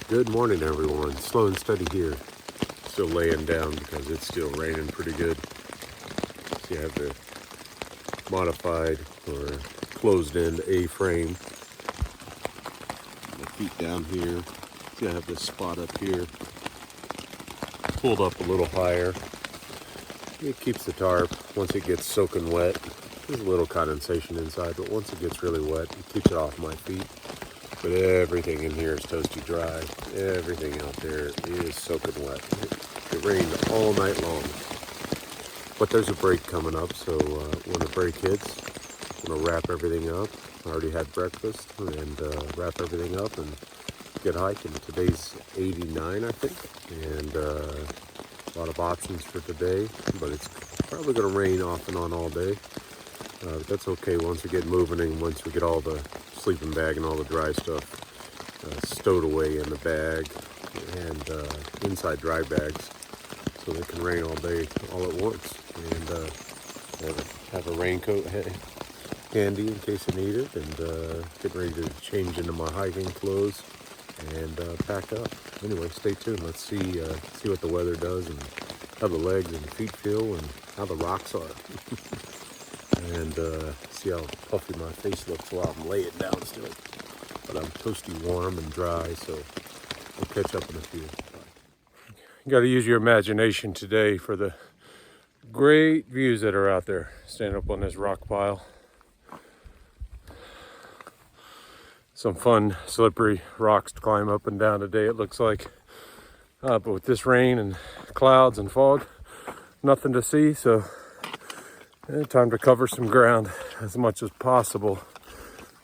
Good morning, everyone. Slow and steady here. Still laying down because it's still raining pretty good. So you have the modified or closed-end A-frame. My feet down here. So you have this spot up here pulled up a little higher. It keeps the tarp. Once it gets soaking wet, there's a little condensation inside, but once it gets really wet, it keeps it off my feet. But everything in here is toasty dry. Everything out there is soaking wet. It rained all night long. But there's a break coming up, so when the break hits, I'm gonna wrap everything up. I already had breakfast and wrap everything up and get hiking. Today's 89, I think, and a lot of options for today, but it's probably gonna rain off and on all day. That's okay once we get moving and once we get all the sleeping bag and all the dry stuff stowed away in the bag and inside dry bags, so they can rain all day all at once. And have a raincoat handy in case I need it, and getting ready to change into my hiking clothes and pack up. Anyway, stay tuned. Let's see what the weather does and how the legs and feet feel and how the rocks are. And see how puffy my face looks while I'm laying down still. But I'm toasty warm and dry, so we'll catch up in a few. You got to use your imagination today for the great views that are out there. Standing up on this rock pile. Some fun, slippery rocks to climb up and down today, it looks like. But with this rain and clouds and fog, nothing to see, so time to cover some ground as much as possible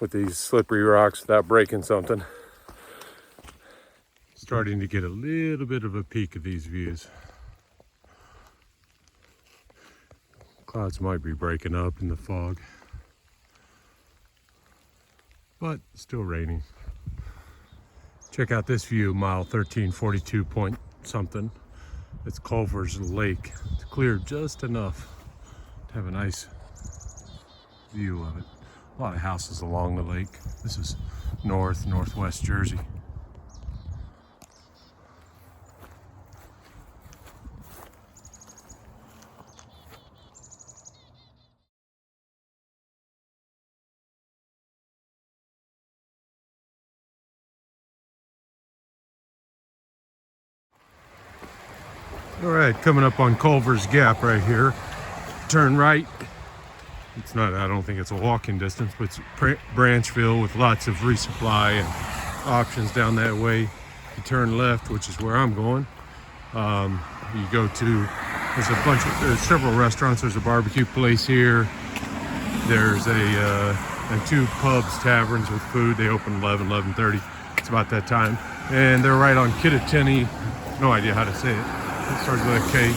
with these slippery rocks without breaking something. Starting to get a little bit of a peek of these views. Clouds might be breaking up in the fog, but still raining. Check out this view, mile 1342 point something. It's Culver's Lake. It's clear just enough to have a nice view of it. A lot of houses along the lake. This is northwest Jersey. All right, coming up on Culver's Gap right here. Turn right. It's not, I don't think it's a walking distance, but it's Branchville with lots of resupply and options down that way. You turn left, which is where I'm going. You go to, there's several restaurants. There's a barbecue place here. There's and two pubs, taverns with food. They open 11:30. It's about that time. And they're right on Kittatinny. No idea how to say it. It starts with a K,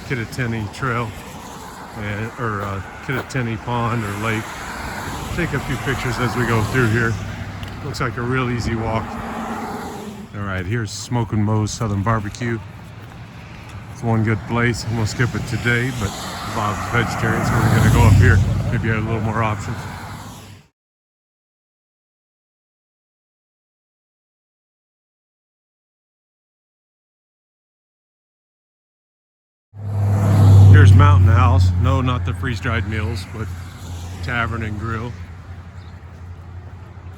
Kittatinny Trail, or Kittatinny Pond or Lake. Take a few pictures as we go through here. Looks like a real easy walk. All right, here's Smokin' Moe's Southern Barbecue. It's one good place. I'm gonna skip it today, but Bob's vegetarian, so we're gonna go up here. Maybe have a little more options. Here's Mountain House. No, not the freeze-dried meals, but tavern and grill.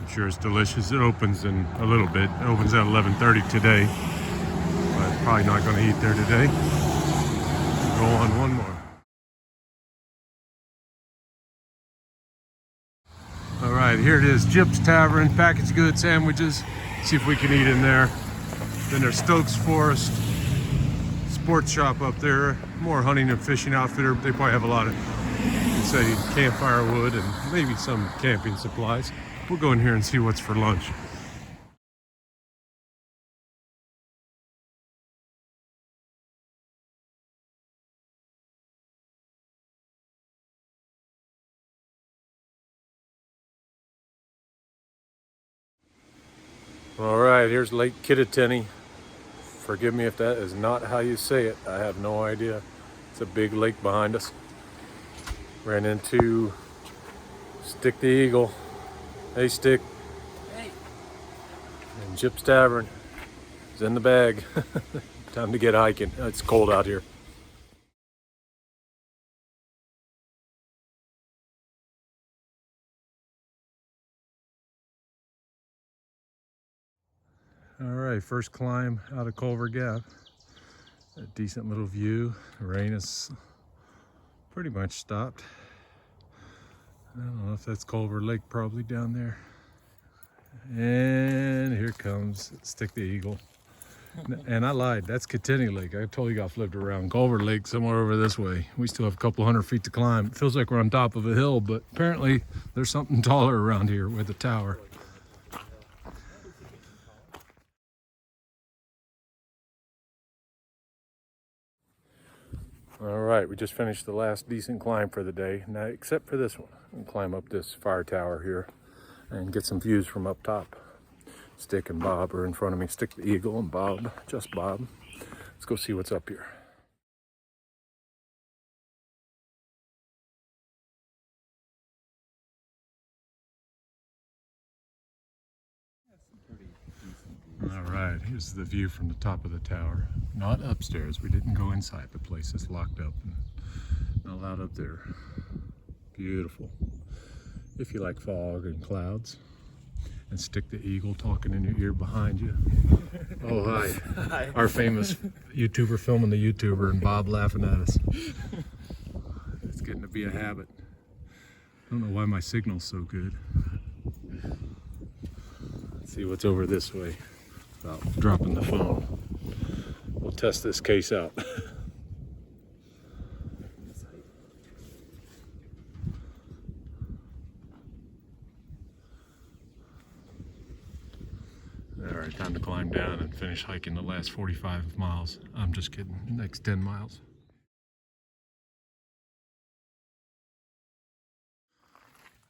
I'm sure it's delicious. It opens in a little bit. It opens at 11:30 today, but probably not going to eat there today. Go on one more. All right, here it is. Jip's Tavern, packaged goods, sandwiches. See if we can eat in there. Then there's Stokes Forest Sports Shop up there, more hunting and fishing outfitter. They probably have a lot of, say, campfire wood and maybe some camping supplies. We'll go in here and see what's for lunch. All right, here's Lake Kittatinny. Forgive me if that is not how you say it. I have no idea. It's a big lake behind us. Ran into Stick the Eagle. Hey, Stick. Hey. And Jip's Tavern. It's in the bag. Time to get hiking. It's cold out here. All right, first climb out of Culver Gap. A decent little view. The rain is pretty much stopped. I don't know if that's Culver Lake probably down there. And here comes Stick the Eagle. And I lied, that's Kitini Lake. I totally got flipped around. Culver Lake somewhere over this way. We still have a couple hundred feet to climb. It feels like we're on top of a hill, but apparently there's something taller around here with a tower. All right, we just finished the last decent climb for the day. Now, except for this one, we'll climb up this fire tower here and get some views from up top. Stick and Bob are in front of me. Stick the Eagle and Bob, just Bob. Let's go see what's up here. All right, here's the view from the top of the tower. Not upstairs, we didn't go inside. The place is locked up and not allowed up there. Beautiful. If you like fog and clouds. And Stick the Eagle talking in your ear behind you. Oh, hi. Hi. Our famous YouTuber filming the YouTuber and Bob laughing at us. It's getting to be a habit. I don't know why my signal's so good. Let's see what's over this way without dropping the phone. We'll test this case out. All right, time to climb down and finish hiking the last 45 miles. I'm just kidding, next 10 miles.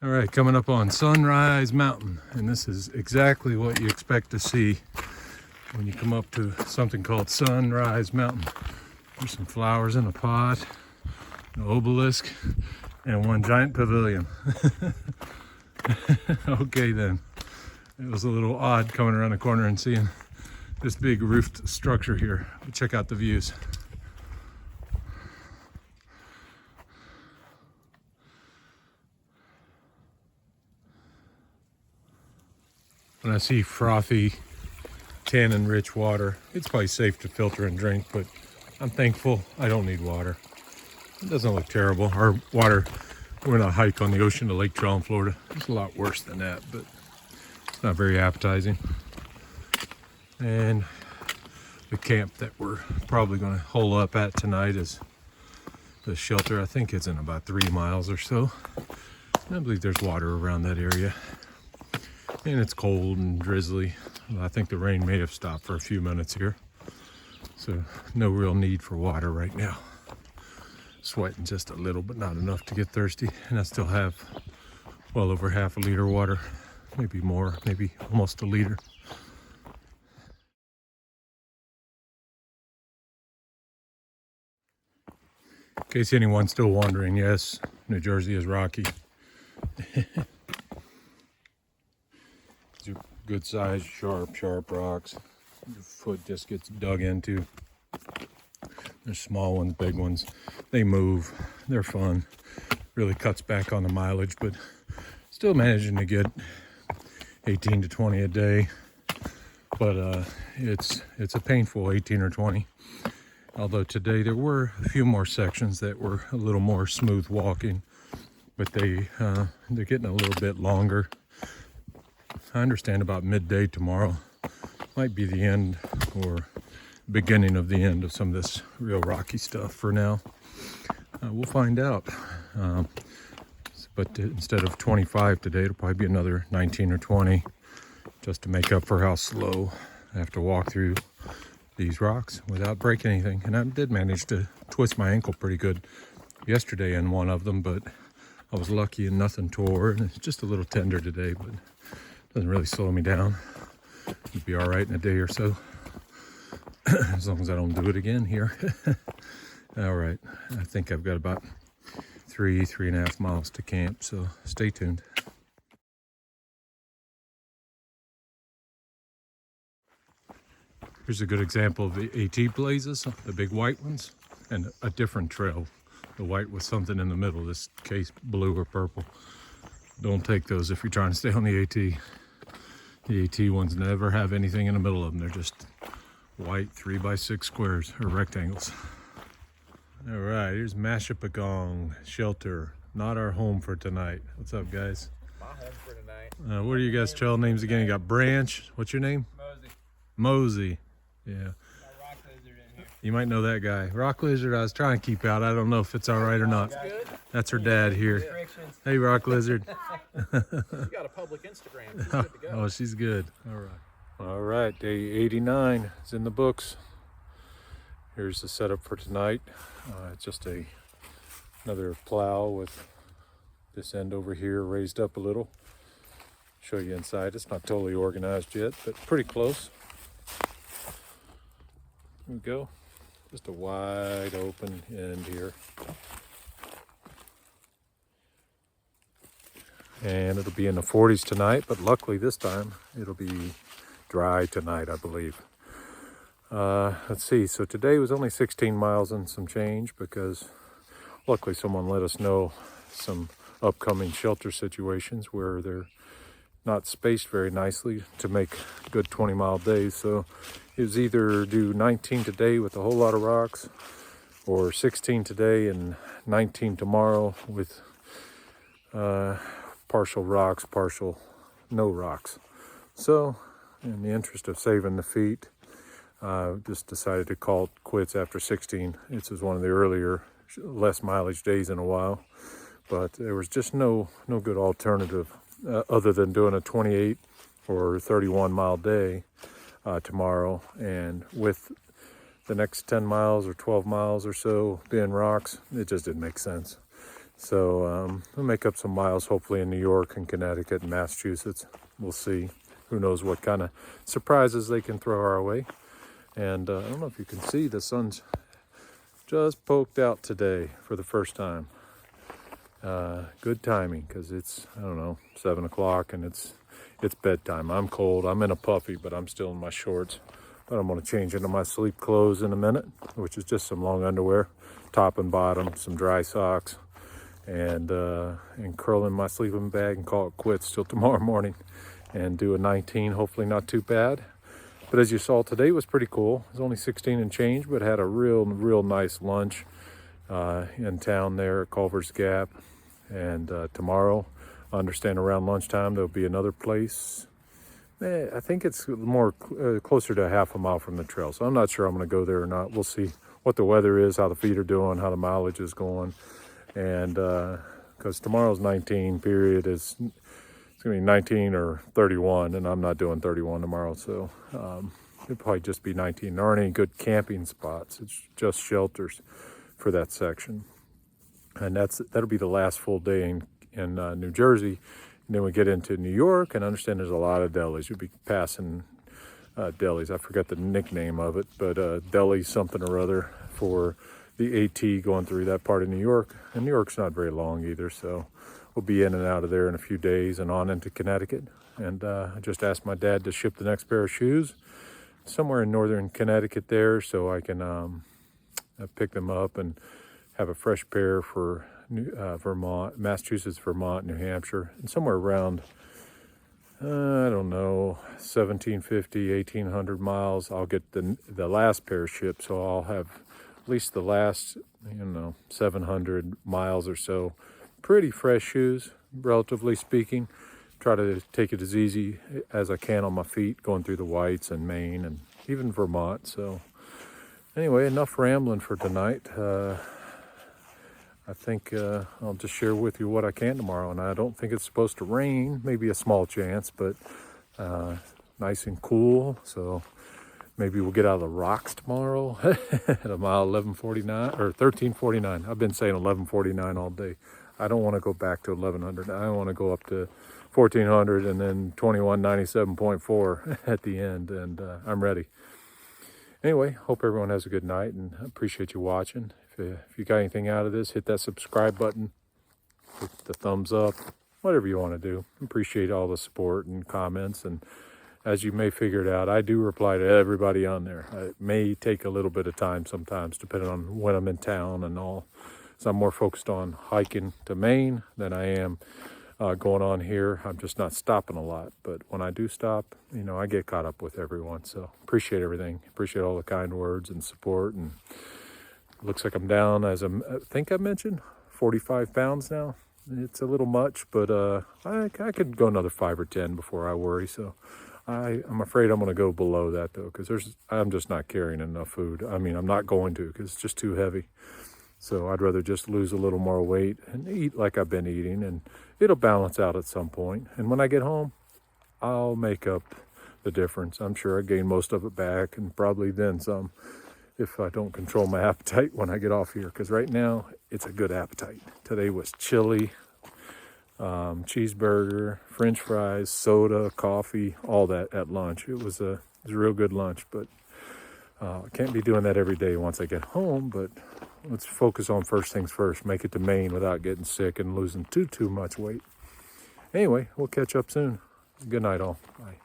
All right, coming up on Sunrise Mountain, and this is exactly what you expect to see when you come up to something called Sunrise Mountain. There's some flowers in a pot, an obelisk, and one giant pavilion. Okay then. It was a little odd coming around the corner and seeing this big roofed structure here. But check out the views. When I see frothy, tannin-rich water, it's probably safe to filter and drink, but I'm thankful I don't need water. It doesn't look terrible. Our water, we're on a hike on the ocean to Lake Trail in Florida. It's a lot worse than that, but not very appetizing. And the camp that we're probably going to hole up at tonight is the shelter. I think it's in about 3 miles or so. I believe there's water around that area. And it's cold and drizzly. I think the rain may have stopped for a few minutes here. So no real need for water right now. Sweating just a little, but not enough to get thirsty. And I still have well over half a liter of water. Maybe more, maybe almost a liter. In case anyone's still wondering, yes, New Jersey is rocky. These are good sized, sharp rocks. Your foot just gets dug into. There's small ones, big ones. They move, they're fun. Really cuts back on the mileage, but still managing to get 18 to 20 a day, but it's a painful 18 or 20. Although today there were a few more sections that were a little more smooth walking, but they're getting a little bit longer. I understand about midday tomorrow might be the end or beginning of the end of some of this real rocky stuff. For now, we'll find out. But instead of 25 today, it'll probably be another 19 or 20, just to make up for how slow I have to walk through these rocks without breaking anything. And I did manage to twist my ankle pretty good yesterday in one of them, but I was lucky and nothing tore. And it's just a little tender today, but it doesn't really slow me down. It'll be all right in a day or so, as long as I don't do it again here. All right, I think I've got about 3.5 miles to camp, so stay tuned. Here's a good example of the AT blazes, the big white ones, and a different trail. The white with something in the middle, this case blue or purple. Don't take those if you're trying to stay on the AT. The AT ones never have anything in the middle of them. They're just white 3x6 squares or rectangles. All right, here's Mashipacong shelter. Not our home for tonight. What's up, guys? My home for tonight. What are you guys' trail names again? You got Branch. What's your name? Mosey. Mosey. Yeah. Got rock lizard in here. You might know that guy. Rock Lizard, I was trying to keep out. I don't know if it's all right or not. Good. That's her dad here. Restrictions. Hey, Rock Lizard. You got a public Instagram. She's good to go. Oh, she's good. All right. All right, day 89 is in the books. Here's the setup for tonight. It's just another plow with this end over here raised up a little. Show you inside. It's not totally organized yet, but pretty close. There we go. Just a wide open end here. And it'll be in the 40s tonight, but luckily this time it'll be dry tonight, I believe. Let's see, so today was only 16 miles and some change because luckily someone let us know some upcoming shelter situations where they're not spaced very nicely to make good 20-mile days. So it was either do 19 today with a whole lot of rocks or 16 today and 19 tomorrow with partial rocks, partial no rocks. So in the interest of saving the feet, just decided to call it quits after 16. This was one of the earlier less mileage days in a while, but there was just no good alternative other than doing a 28 or 31 mile day tomorrow, and with the next 10 miles or 12 miles or so being rocks, it just didn't make sense. So we'll make up some miles hopefully in New York and Connecticut and Massachusetts. We'll see. Who knows what kind of surprises they can throw our way. And I don't know if you can see, the sun's just poked out today for the first time. Good timing because it's, I don't know, 7 o'clock and it's bedtime. I'm cold. I'm in a puffy, but I'm still in my shorts. But I'm going to change into my sleep clothes in a minute, which is just some long underwear, top and bottom, some dry socks, and curl in my sleeping bag and call it quits till tomorrow morning and do a 19, hopefully not too bad. But as you saw, today was pretty cool. It was only 16 and change, but had a real nice lunch in town there at Culver's Gap. And tomorrow, I understand around lunchtime, there'll be another place. I think it's more closer to a half a mile from the trail. So I'm not sure I'm going to go there or not. We'll see what the weather is, how the feet are doing, how the mileage is going. And because tomorrow's 19 period, it's going to be 19 or 31, and I'm not doing 31 tomorrow. So it'll probably just be 19. There aren't any good camping spots. It's just shelters for that section. And that'll be the last full day in New Jersey. And then we get into New York, and I understand there's a lot of delis. You'll be passing delis. I forget the nickname of it, but deli something or other for the AT going through that part of New York. And New York's not very long either, so we'll be in and out of there in a few days and on into Connecticut. And I just asked my dad to ship the next pair of shoes somewhere in northern Connecticut there, so I can pick them up and have a fresh pair for Vermont, Massachusetts, Vermont, New Hampshire, and somewhere around, I don't know, 1750, 1800 miles. I'll get the last pair shipped, so I'll have at least the last, 700 miles or so. Pretty fresh shoes, relatively speaking. Try to take it as easy as I can on my feet, going through the whites and Maine and even Vermont. So anyway, enough rambling for tonight. I think I'll just share with you what I can tomorrow, and I don't think it's supposed to rain, maybe a small chance, but nice and cool, so maybe we'll get out of the rocks tomorrow at a mile 11:49 or 13:49. I've been saying 11:49 all day. I don't want to go back to 1100. I want to go up to 1400 and then 2197.4 at the end, and I'm ready. Anyway, hope everyone has a good night, and I appreciate you watching. If you got anything out of this, hit that subscribe button, hit the thumbs up, whatever you want to do. Appreciate all the support and comments, and as you may figure it out, I do reply to everybody on there. It may take a little bit of time sometimes, depending on when I'm in town and all. So I'm more focused on hiking to Maine than I am going on here. I'm just not stopping a lot. But when I do stop, you know, I get caught up with everyone. So appreciate everything. Appreciate all the kind words and support. And looks like I'm down, as I think I mentioned, 45 pounds now. It's a little much, but I could go another 5 or 10 before I worry. So I'm afraid I'm going to go below that, though, because I'm just not carrying enough food. I mean, I'm not going to, because it's just too heavy. So I'd rather just lose a little more weight and eat like I've been eating, and it'll balance out at some point. And when I get home, I'll make up the difference. I'm sure I gain most of it back, and probably then some, if I don't control my appetite when I get off here. Because right now, it's a good appetite. Today was chili, cheeseburger, French fries, soda, coffee, all that at lunch. It was a real good lunch, but I can't be doing that every day once I get home. But let's focus on first things first. Make it to Maine without getting sick and losing too much weight. Anyway, we'll catch up soon. Good night, all. Bye.